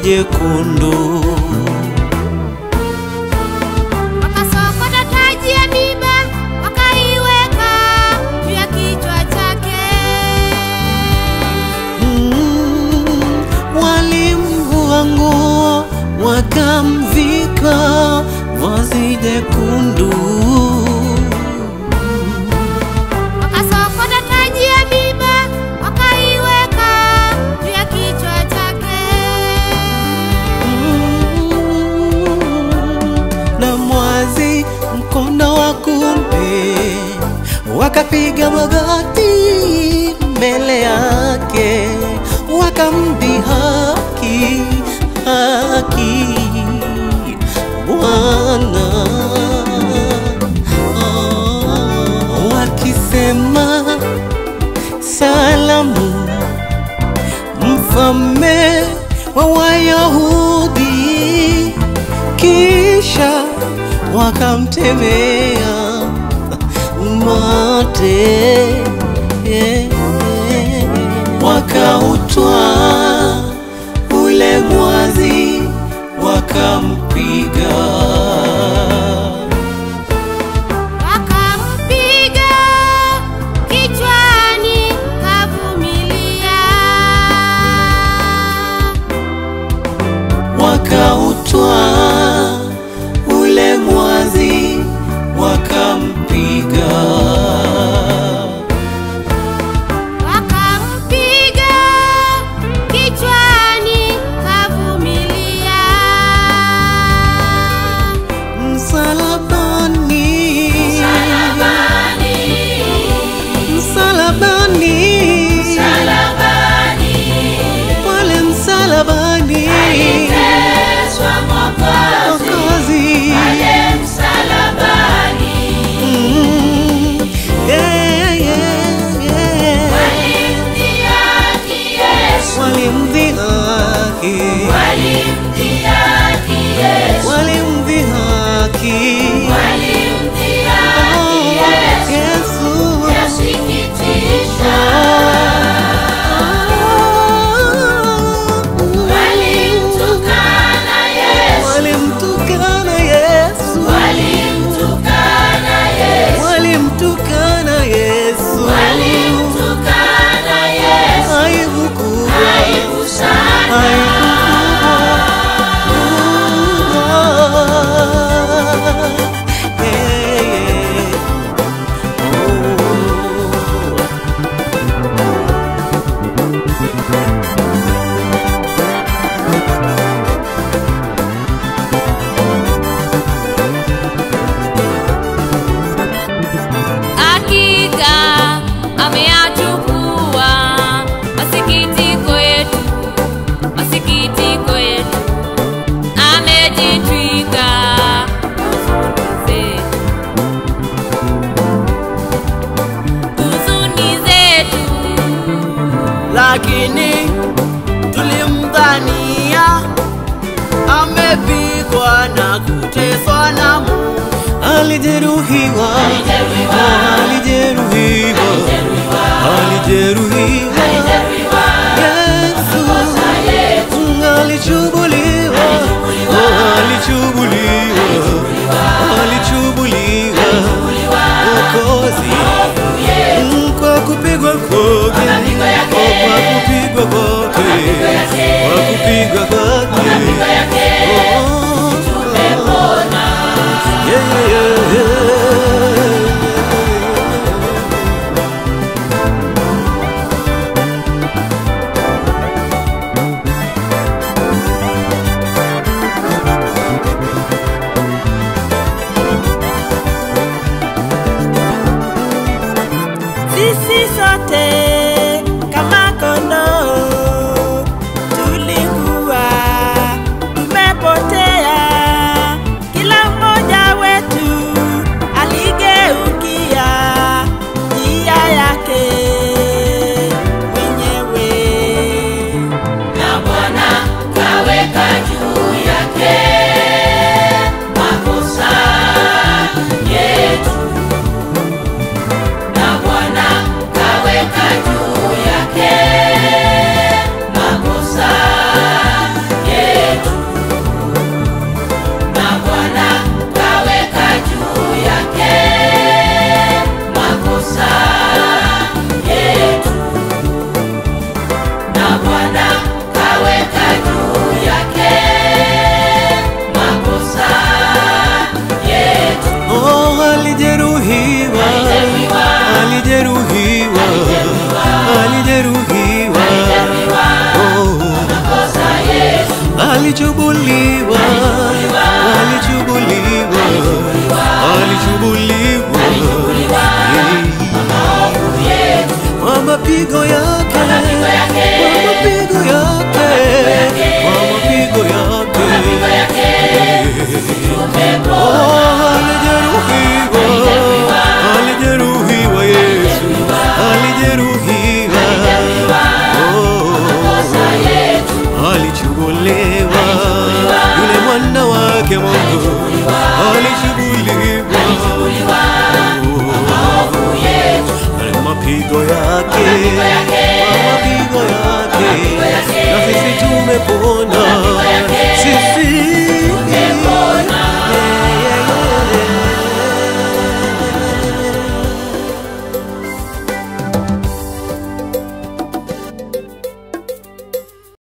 jekundu. Wakasokota taji ya miba wakaiweka juu ya kichwa chake. Walimvua nguo wakamvika vazi jekundu. Wakasokota taji ya miba wakaiweka juu ya kichwa chake. Na mwazi mkono wa kuume wakapiga magoti mbele yake, wakamdhihaki haki Bwana, wakisema salamu, mfalme wa Wayahudi. Kisha wakamtemea mate, wakautwaa ule mwazi wakampiga. Wakampiga kichwani kavumilia. Wakautwaa ule mwazi wakampiga. Wakampiga kichwani kavumilia. Msalabani, msalabani, msalabani, pale msalabani Aliteswa Mwokozi pale msalabani. Walimdhihaki Yesu, walimdhihaki, walimdhihaki Yesu, walimdhihaki, walimdhihaki Yesu. Yasikitisha. Walimtukana Yesu, walimtukana Yesu, walimtukana Yesu, walimtukana Yesu, walimtukana Yesu. aibu kubwa, Aibu sana. aibu kubwa. Hakika ameyachukua masikitiko yetu, masikitiko yetu. Amejitwika huzuni zetu. Lakini tulimdhania amepigwa na kuteswa na Mungu. Alijeruhiwa, alijeruhiwa, alijeruhiwa. Yesu alichubuliwa, alichubuliwa, alichubuliwa. Mwokozi kwa kupigwa kwake, kwa kupigwa kwake, kwa kupigwa kwake. Sisi sote kama kondoo tulikuwa tumepotea, kila mmoja wetu alichubuliwa, alichubuliwa, alichubuliwa, kwa mapigo yake, kwa mapigo yake, kwa mapigo yake,